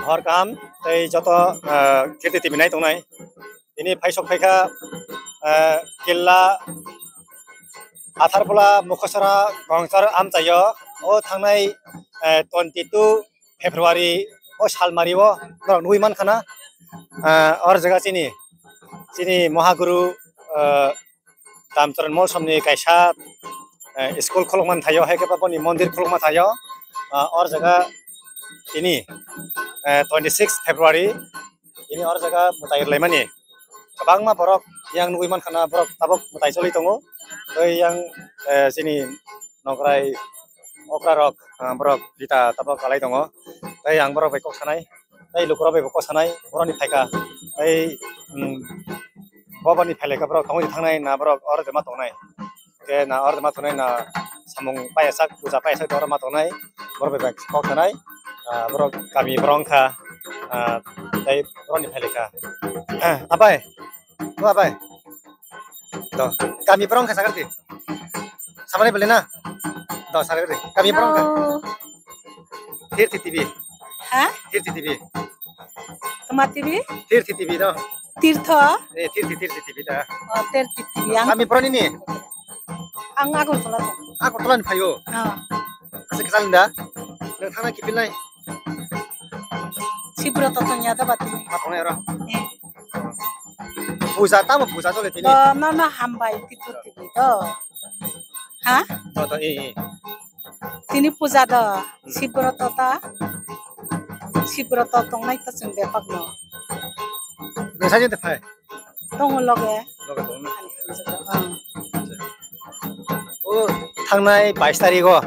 hor kam tei joto kirti tibinai tongnai ini paisok paika killa atharpula mukhosara gongchar amchayo o thangnai 22 February o salmario norok nui mankhana or jaga chini Mahaguru Damcharan mol somni kaisa school kholokman thayo haikeba boni mondir kholokma thayo or jaga ini 26 February ini or jaga mutai laimani kabangma borok yang nui mankhana borok tabok mutai choli tongo tei yang sini nongkrai okrarok borok dita tabok kalai tongo tei yang borok bai kok sanai tei lukurok bai kok sanai boroni thaika tei bobani phaileka borok thongoi thangnai na borok or jama tongnai ke na or jama tongnai na samung payasak puja payasak dor ma tongnai borok bai kok sanai borok kami borongkha tei boroni phaileka abai tu abai to kami borongkha sagarti samane bele na to sagarti kami borongkha Tirti TV ha Tirti TV Toma TV Tirti TV do Tirtho Tirti TV da Tirti TV ang kami boroni ni aku tola aku tolan phayo ase kesalinda nang thana kipilnai Sibroto tonya da bati matonai ro puja tamo puja chole tini na hambai Tirti TV do ha to tini puja do Sibroto ta Sibroto tongnai ta sing bepak no sajen te phai tong loge loge tong o thangnai 22 tarik o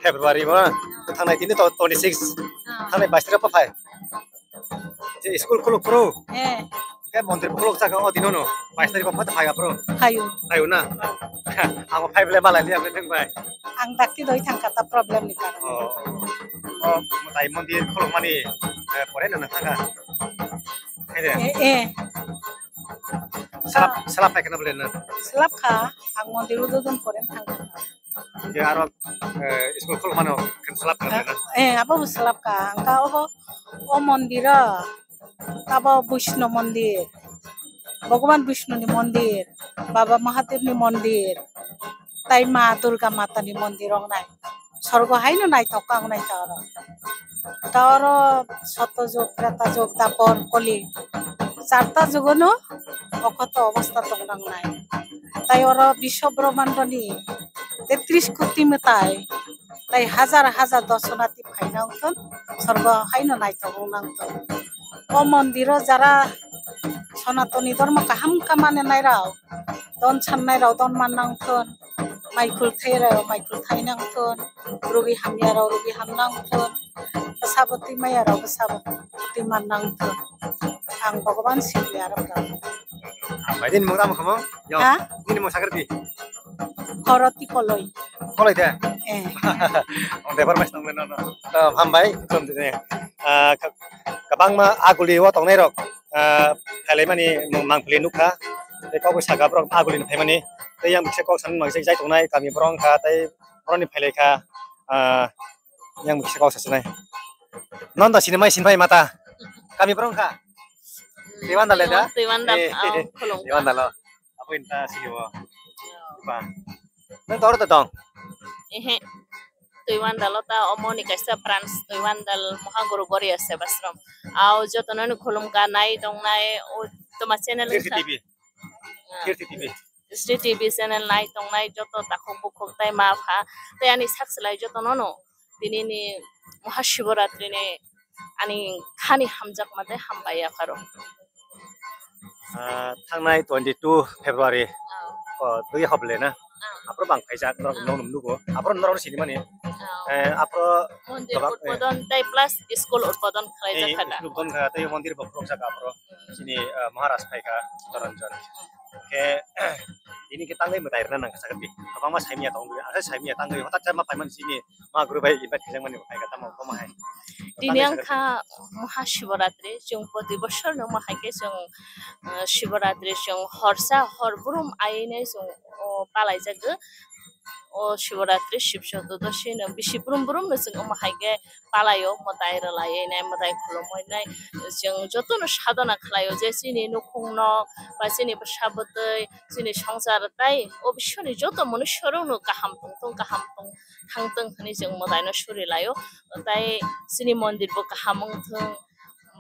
February ma thangnai tini to 26 thangnai 22 tarik pa phai je school khuluk pro ke mondir khuluk jaga o dinono 22 tarik pa phat phai ga pro hayu na ang phai bele malai liam neng bai ang dakti doi thang kata problem ni kan o mutai mondir khuluk mani pore na thanga salap pakai na boleh na selap kha ang mondir udon poren thang ya arok school khuluk mano kan salap na apa selap ka angka o mondira aba Vishnu mondir Bhagwan Vishnu ni mondir Baba Mahadev ni mondir tai ma Durga Mata ni mondir ong nai sorgo haino nai thokang nai taro sato jog treta jog tapor koli চারটা যুগনো অকত অবস্থা তংনাং নাই তাই ওর বিশ্ব ব্রহ্মাণ্ডনি 33 কোটি Meta তাই হাজার হাজার দর্শনার্থী ফাইনাংতন স্বর্গ হাইন নাইতংনাংতন ও মন্দির যারা সনাতনী ধর্ম কাহাম কামানে নাইরাও দন সান্নাইরাও দন মাননাংতন মাইকুল থাইনাংতন রোগী হামিয়ারাও রোগী হামনাংতন সাবতী মায়ারাও সাবতী মাননাংতন ang Bhagavan Sri Arabra. Din mo tamo kamo? Yo. Din mo sagarti. Horoti koloi. Koloi ta. On debar mas nang no. Hambai kom dine. Kabang ma aguli wa tongnai rok. Khalai mani mangpli nukha. Te ko saga brok aguli phai mani. Te yang bikse ko san mangse jai tongnai kami brong kha tai broni phailai kha yang bikse ko sasunai. Non da sinamai sinbai mata. Kami brong kha. Tiwandal ya? Tiwandal. Tiwandal lo. Apa inta sih wo? Apa? Nang tawar tatong. Tiwandal ta omoni kaisa branch Tiwandal Mahaguru Gorya Sebastrom. Au jotonan khulum ka nai dong nai o toma channel Tirti TV. Tirti TV channel nai dong nai joto takhok bukhok tai ma pha tai ani sakslai jotonono dinini Mahashivratri ne ani khani hamjak mate hambaya kharo. Thangnai 22 February ko dui hoble na apro bang khaijak norok nonum nugo apro norok sini mani apro mondir utpodon tai plus school utpodon khaijak khada utpodon kha tai mondir bokrok jaka apro sini Maharashtra phaika Toranjan ke ini kita ngai mutai rena nang sakati apama saimia tong du asa saimia tangai hotak jama paiman sini ma guru bai ibat khajang mani phaika tamo koma hai Diniang kha Mahashivratri jung proti boshor no mahaike jung Shivratri jung horsa horburum aine jung palai jaga o Shivaratri Shiv Chaturdashi no bisi brum brum no jeng mahaige palayo motai ralaye nai motai khulumoi nai jeng joto no sadhana khlayo je chini nukhungno ba chini sabotoi chini songjar tai o bishoni joto manushoro no kaham tong thangtong hani jeng motai no surilayo tai chini mondir bo kaham thong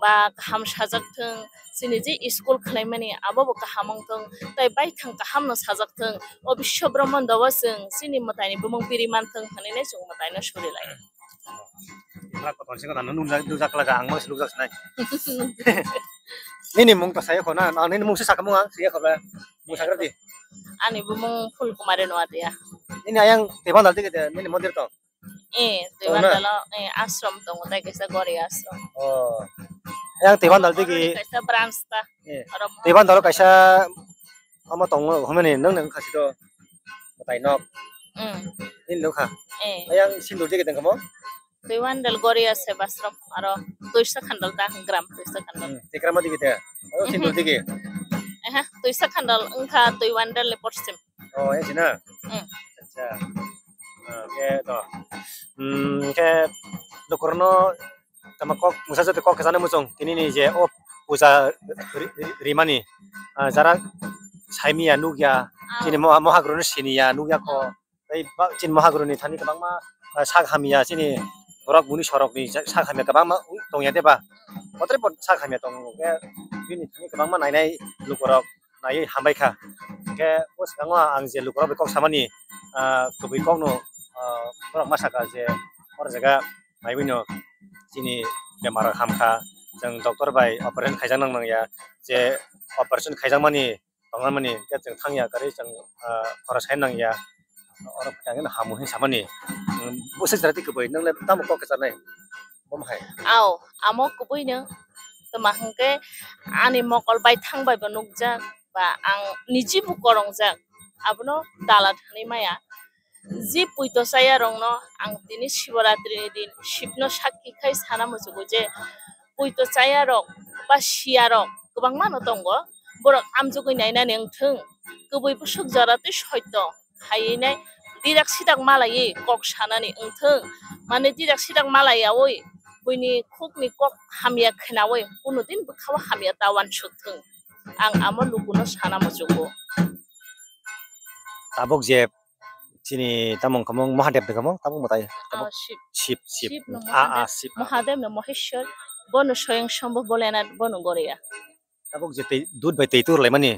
ba kaham sajak thong chini je school khlaimani abo bo kaham thong tai bai thang kaham no sajak thong o bisho brahman dawaseng chini motai ni bumung piri man thong hani ne jeng motai no surilayo Ila ko tonsi ko nanu nujak laga ang mo silujak sanai. Ini mung pasaya ko na ini mung sa kamu ang siya ko la mung sa gradi. ani bumung full kumare no atia Ini ayang teban dalti ke ini mondir to. tu mandala ashram tong tai kaisa gori ashram Oh. Ayang teban dalti ki kaisa branch ta aro teban dalo kaisa ama tong homene nang nang kasi to. Matai nok. Ini lo kha. Ayang sindur ke teng kamu. tu mandal gori ase ashram aro tuisa khandal ta gram tuisa khandal Tekrama di kita. Oh sindur ke. tuisa khandal engka tu mandal le porsim Oh ya sina. Acha. Oke to. Ke lokorno tama kok musa jate kok kesana musong. Ini nih je oh puja rimani. Jara saimia nugya. Cini mohagro ni sini ya nugya ko. Tapi cini mohagro ni thani kabang ma sak hamia cini orang buni sorok ni sak hamia kabang ma tong ya deba. Otre pon sak hamia tong ke ini thani kabang ma nai lukorok nai hambai kha. Ke pos kangwa ang je lukorok kok samani kubi kok no orang masaka je orang jaga mai wino cini bemar hamka jeng dokter bai operation khaijang nang ya je operation khaijang mani tongan mani ke jeng thangya kari jeng kharasain nang ya orang patangin hamu hin samani buses berarti kebai nang le tamu kok kesana bom hai au amo kubui no tomahke ani mokol bai thang bai banukja ba ang niji bu korongjak abono dala thani maya ji puito saya rongno ang tini shivaratri ni din shipno sakki khai sana mujugo je puito saya rok ba sia rok gobang mano tongo borok amjugoi naina nengthung kubui pusuk jarate soito khaine dirak sidak malai kok sanani engthung mane dirak sidak malai oi buini khukni kok hamia khnawoi kunudin bukhawa hamia tawan suthung ang amo lukuno sana mujugo tabok je cini tamong kamong mahadev de kamong tabok matai ship sip no sip Mahadev no Maheshwar bono soyang shambhu bolena bono goria tabok je dud bai teitur le mani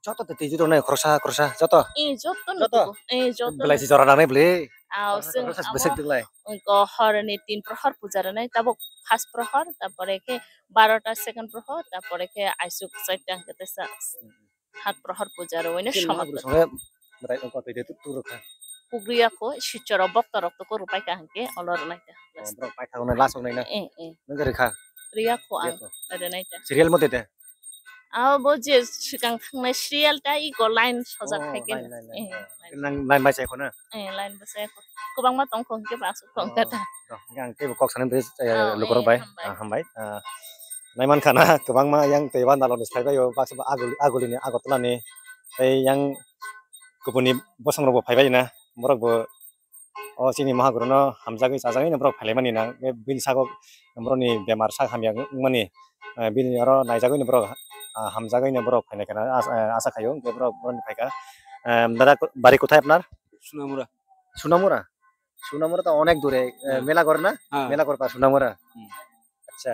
joto te teitur na krosa joto joto no joto belai si jorana nai ble au sing besek dilai ko horani 3 prohar pujar nai tabok first prohar tapore ke 12টা second prohar tapore ke aisuk 4টা ketesa 7 prohar pujar oine samagrus samagrus berai ko teitur tur ka Pugriya ko shichara bokta rokto ko rupai ka hanke olor naita bro pai thang na lasong nai na nang rekha riya ko ang ada naita serial mo tete au bo je sikang thangnai serial ta I ko line sajak thake nang nai mai sai ko na line base ko kubang ma tong khong ke ba su khong ka ta yang ke kok sanem bes lukorok bai hambai nai man khana kubang ma yang teban dalon sai bai yo baksa aguli ni agotla ni ei yang kubuni bosang robo phai bai na morok bo o sini mahaguru no hamjagoi chajagai na borok phaile mani na bil sago boroni bemar sak hamya mani bil aro naijagoi na borok hamjagoi na borok phaile kana asa khayo ke borok boroni phaika দাদা বাড়ি কোথায় আপনার সুনামুরা সুনামুরা তো অনেক দূরে মেলা করে না মেলা করে সুনামুরা আচ্ছা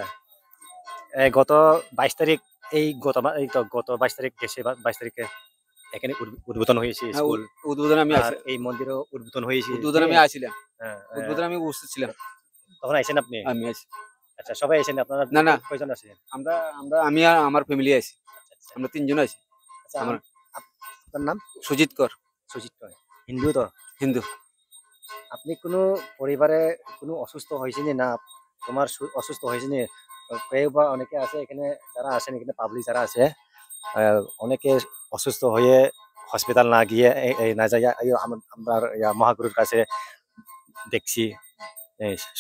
গত 22 তারিখ এই গত 22 তারিখ গেছে 22 তারিখে এখানে উদ্বোধন হয়েছে স্কুল উদ্বোধন আমি এই মন্দিরও উদ্বোধন হয়েছে উদ্বোধন আমি আসছিলাম উদ্বোধন আমি উপস্থিত ছিলাম তখন আইছেন আপনি আমি আছি আচ্ছা সবাই আইছেন আপনারা না কয়জন আছেন আমরা আমি আর আমার ফ্যামিলি আছি আমরা তিনজন আছি আচ্ছা আপনার নাম সুজিত কর হিন্দু তো হিন্দু আপনি কোনো পরিবারে কোনো অসুস্থ হয়েছে না তোমার অসুস্থ হয়েছে না কেউ বা অনেকে আছে এখানে যারা আছেন এখানে পাবলিক যারা আছে অনেকে অসুস্থ হয়ে হসপিটাল না গিয়ে না যায় আমরা মহাগুরুর কাছে দেখছি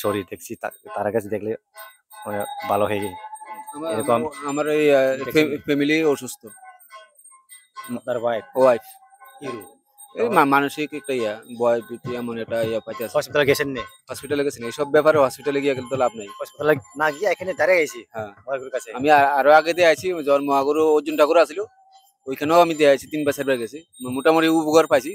শরীর দেখছি তার কাছে দেখলে ভালো হয়ে যায় এরকম আমার এই ফ্যামিলি অসুস্থ আপনার ওয়াইফ ওয়াইফ এই মানসিক একটা ইয়া ভয় ভীতি এমন একটা ইয়া পাইতে আছে হসপিটালে গেছেন নি হসপিটালে গেছি এইসব ব্যাপারে হসপিটালে গিয়ে গেলে তো লাভ নাই হসপিটালে না গিয়ে এখানে দাঁড়িয়ে গেছি হ্যাঁ মহাগুরুর কাছে আমি আরো আগে দিয়ে আইছি জ্বর মহাগুরু অর্জুন ঠাকুর আছিল ওইখানেও আমি দিয়ে আইছি 3 বছর হয়ে গেছি মোটামুটি উপকার পাইছি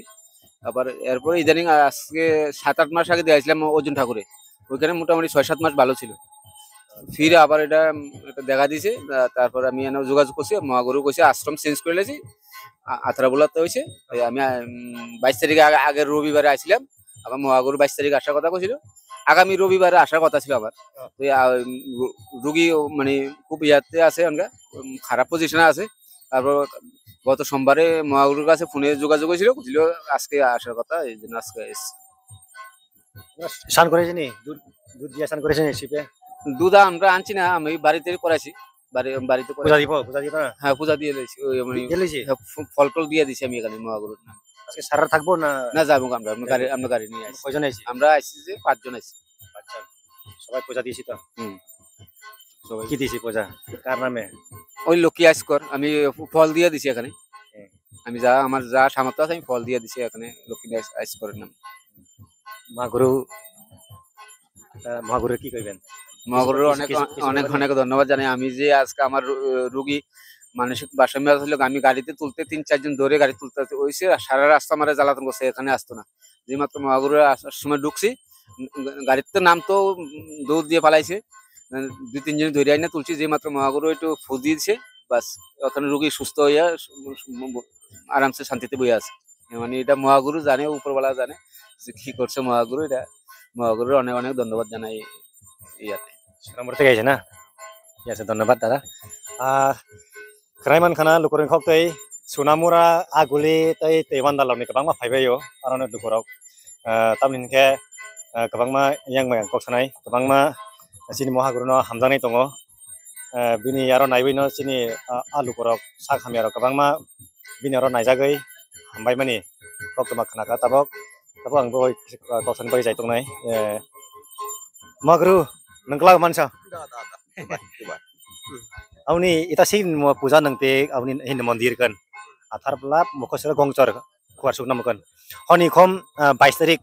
আবার এরপরে ইদানিং আজকে 7-8 মাস আগে দিয়ে আইছিলাম অর্জুন ঠাকুরে ওইখানে মোটামুটি 6-7 মাস ভালো ছিল ফিরে আবার এটা দেখা দিয়েছে তারপর আমি এনে যোগাযোগ করছি মহাগুরু কইছে আশ্রম চেঞ্জ করে লেছি আত্রাবুলাতে হয়েছে আমি 22 তারিখে আগের রবিবারে আসছিলাম আবার মহাগুরু 22 তারিখে আসার কথা কইছিল আগামী রবিবারে আসার কথা ছিল আবার তো রুগী মানে খুব ইয়াতে আছে অনগা খারাপ পজিশনে আছে তারপর গত সোমবারে মহাগুরুর কাছে ফোনে যোগাযোগ হয়েছিল বুঝলো আজকে আসার কথা এই জন্য আজকে এসেছি স্নান করেছেন নি দুধ দুধ দিয়ে স্নান করেছেন শিপে দুধ আমরা আনছি না আমি বাড়িতে করাইছি বাড়িতে পূজা দিব না হ্যাঁ পূজা দিয়ে দিয়েছি ওই মানে গেলেছি ফল টল দিয়ে দিছি আমি এখানে মহাগুরুর নাম আজকে সারা থাকবো না না যাবো আমরা আমরা গাড়ি নিয়ে আসছি কয়জন আইছি আমরা আসছি যে 5 জন আসছি আচ্ছা সবাই পূজা দিয়েছি তো সবাই কি দিয়েছি পূজা কার নামে ওই লক্ষ্মী আইসকর আমি ফল দিয়ে দিছি এখানে আমি আমার যা সামর্থ্য আছে আমি ফল দিয়ে দিছি এখানে লক্ষ্মী আইসকরের নাম মহাগুরু কি কইবেন মহাগুরুর অনেক অনেক অনেক ধন্যবাদ জানাই আমি যে আজকে আমার রোগী মানসিক ভারসাম্য ছিল আমি গাড়িতে তুলতে 3-4 জন ধরে গাড়ি তুলতে হয়েছে সারা রাস্তা আমার জ্বালাতন করছে এখানে আসতো না যে মাত্র মহাগুরু আসার সময় ঢুকছি গাড়িতে নাম তো দৌড় দিয়ে পালাইছে 2-3 জন ধরে আইনা তুলছি যে মাত্র মহাগুরু একটু ফু দিয়েছে বাস ওখানে রোগী সুস্থ হইয়া আরামসে শান্তিতে বইয়া আছে মানে এটা মহাগুরু জানে উপরওয়ালা জানে যে কি করছে মহাগুরু এটা মহাগুরুর অনেক অনেক ধন্যবাদ জানাই ইয়াতে সোনামুড়ি থেকে আইছে না ঠিক আছে ধন্যবাদ দাদা Keraiman kana lukurin khok tei Sunamura aguli tei Taiwan dalam ni kabang ma phaibayo arone lukurok tamnin ke kabang ma yang ma kok sanai kabang ma sini Mahaguru no hamjani tongo bini aro naibai no sini alukurok sak hami aro kabang ma bini aro naijagai hambai mani kok toma khana ka tabok ang boi kok san boi jai tongnai Mahaguru nangkla mansa Auni ita sin mo puja nang pe auni hin mandir kan athar pelap mokosra gongchor kuar sukna mokon honi khom 22 tarik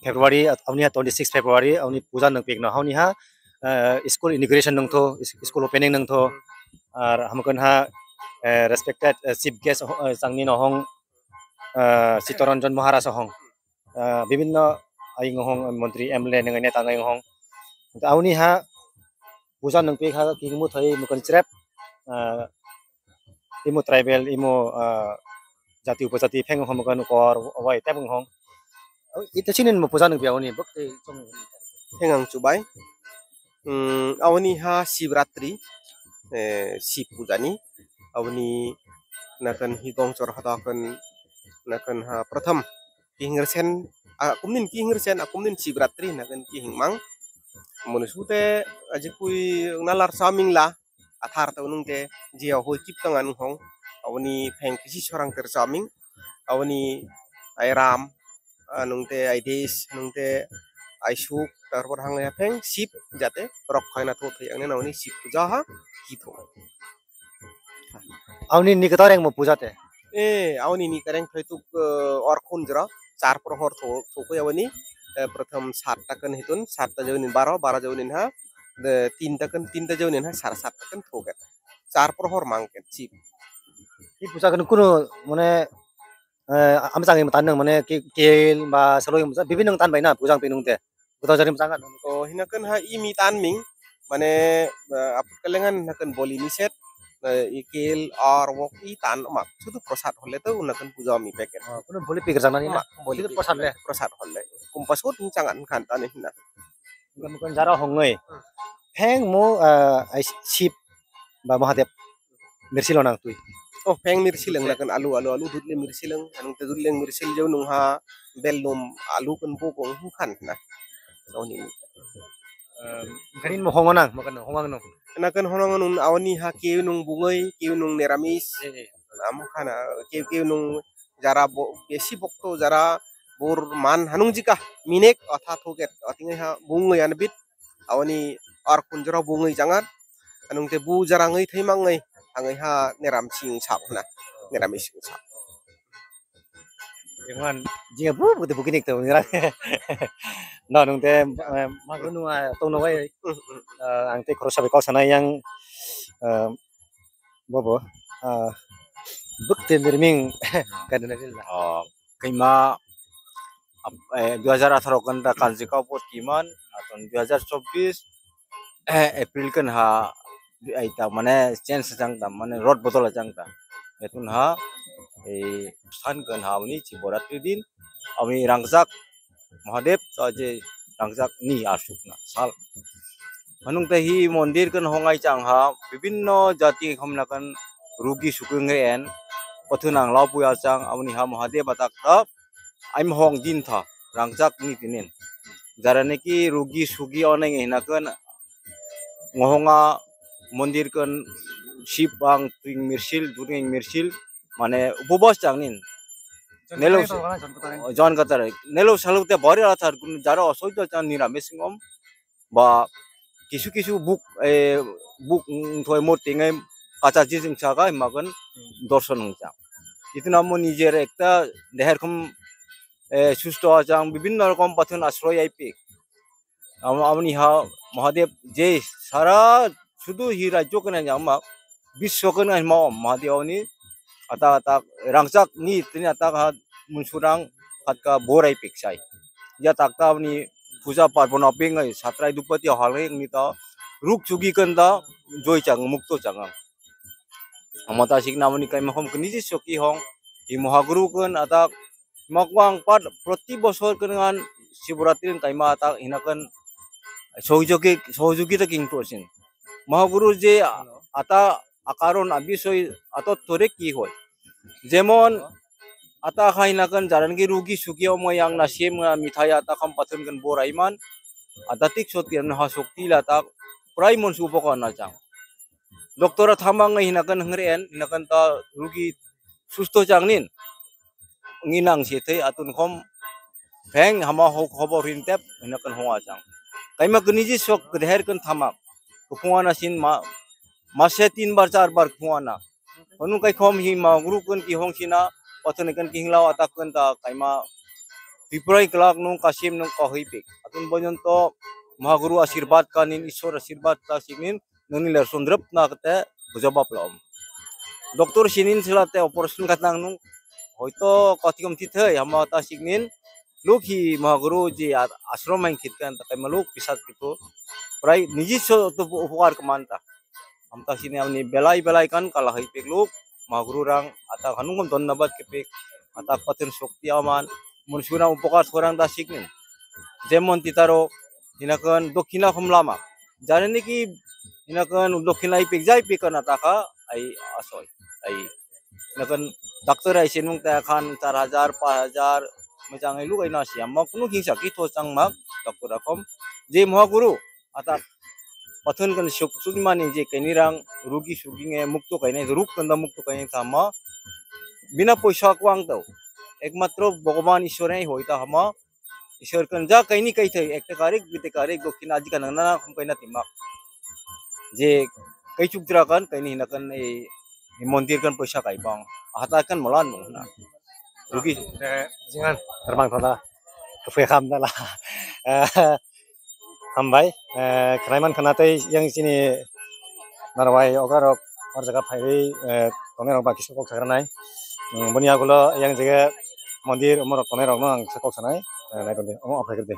February auni 26 February auni puja nang pe na honi ha school inauguration nang tho school opening nang tho ar hamkon ha respected chief guest sangni no hong Sitoranjan Maharaj hong bibinno aing hong mantri MLA nang neta nang hong auni ha puja nang pe kha ki mu thai mu kan trap imo tribal imo jati upajati pheng hom kan kor wai tap hong ito chinin mo puja nang pe awni bakte chong hengang chubai awni ha shivratri shiv pujani awni nakan higong chor hata kan nakan ha pratham kihingsen akumnin shivratri nakan kihingmang Monusute aja kui nalar saming la athar ta unung te jia hoi kip tangan hong awani pheng kisi sorang ter saming awani airam anung te aides nung te aisuk tarpor hang ya pheng sip jate rok khaina tho thai angna awani sip puja ha ki tho awni nikatareng mo puja te awani ni kareng thai tu orkhun jra 4 prohor tho ko awani प्रथम 7 takan hitun 7 ta jaunin 12 jaunin ha 3 ta jaunin ha 7 takan thoket 4 prohor mangket chip I puja kan kuno mane am sangi tan nang mane kel ba saloi musa bibin tan baina pujang pinung te buta jari musa oh hinakan ha imi tan ming mane aput kalengan nakan boli niset ikel or wok I tan mak sudu prasad holle to unakan puja mi paket kuno boli pikir jana ni mak boli prasad holle kumpasut cangkan kan tan hina kan jara hongai pheng mo ai sip ba Mahadev mirsil nang tui oh pheng mirsileng nakan alu dudle mirsileng anung te dudleng mirsil jau nung ha belum alu kan pokong kan na awni kanin mo hongonang makan hongang no nakan honong nung awni ha ke nung bungai ke nung neramis am khana ke nung jara besi bokto jara bor man hanung jika minek atha thoget atingai ha bungai anbit awni ar kunjara bungai jangat anung te bu jara ngai thaimangai angai ha neram sing sap na neramis sing sap Iman jika bu bukin itu ngira. Nah nungte malu nua tau nawai angte krosa bekal sana yang bobo bukti mirming kadang lah. Kima 2018 kan da kanji ka pot kiman aton 2024 April kan ha aita mane change jang da mane road botol jang da etun ha san kan ha uni ciboratri din ami rangjak Mahadev je rangjak ni asukna sal manung tehi mondir kan hongai chang ha bibinno jati khomna kan rugi sukungen pathunang laupuya chang amni ha Mahadev atak ta I'm hong din tha rangjak ni tinen jarane ki rugi sugi oneng hinakan ngohonga mondir kan sipang tuing mirsil during mirsil mane ubobas changnin nelo jon katar nelo salute bari athar jara osoito chan niramesingom ba kisu kisu book thoi motingai kacha jising chaga magan dorson chang itna mo nijer ekta deher khum সুস্থ আচাং বিভিন্ন রকম পাথন আশ্রয় IP আমনি হা মহাদেব যে সারা শুধু হি রাজ্য কেন জামা বিশ্ব কেন মা মহাদেবনি আতা আতা রাংচাক নি তিনি আতা হা মুনসুরাং হাতকা বোরাই পিকসাই ইয়া তাকতা আমনি পূজা পার্বণ অপেঙ্গাই সাতরাই দুপতি হলে নি তা রুক চুগি কন্দা জয় চাং মুক্ত চাং আমতা সিকনা আমনি কাই মহম নিজে সকি হং ই মহাগুরু কেন আতা makwang pat proti bosor dengan Siboratri kaima atak hinakan sohjogi ta king persin mahaguru je ata akaron abisoi atot tore ki hoy jemon ata hinakan jaran ki rugi sugi omoyang nasim mithai ata kam patun kan boraiman adatik sotian ha sokti lata prai mon supokon na jang doktora thamang hinakan ngren hinakan ta rugi susto jangnin nginang sithai atun khom pheng hama khobor hintep hinakan honga chang kaima kuniji sok gher kan thama kuana sin mase 3 bar 4 bar kuana onu kai khom hi ma guru kan ki hong sina patun kan ki hinglaw atak kan ta kaima piprai klak nung kasim nung kahi pik atun bojon to mahaguru asirbat kanin ishwar asirbat ta singin naniler sundrap na kate bujabap lom doktor sinin silate operation katnang nung hoito katikom tithai hama ta signin lukhi mahaguru ji ashram main khitkan ta kaima luk pisat gitu prai nijiso to upkar kamanta amta sini amni belai kan kala hai pek luk mahaguru rang ata hanungom dhonnabad ke pek ata patun shokti aman munsuna upkar sorang ta signin jemon titaro hinakan dokhina khomlama janeni ki hinakan dokhina pek jai pek kan ata ka ai asoy ai nakan doctor ai sinung ta khan 4000 5000 macang ai lu ai na siam mak nu hingsa ki tho chang mak doctor akom je mahaguru ata pathun kan suk mani je kainirang rugi suginge mukto kaine ruk kanda mukto kaine thama bina paisa kwang to ekmatro bhagwan ishore hoita hama ishor kan ja kaini kai thai ekta karik bite karik dokhina aji kan na khum kaina timak je kai chuktra kan kaini hinakan ei mondir kan paisa kai bang hata kan molan na rugi Jangan terbang thona kefe kham da la hambai kraiman khanate yang sini narwai ogarok or jaga phai tone rok baki sokok sagranai bunia gulo yang jaga mondir umor tone rok nang sokok sanai nai donde omo aphai kerde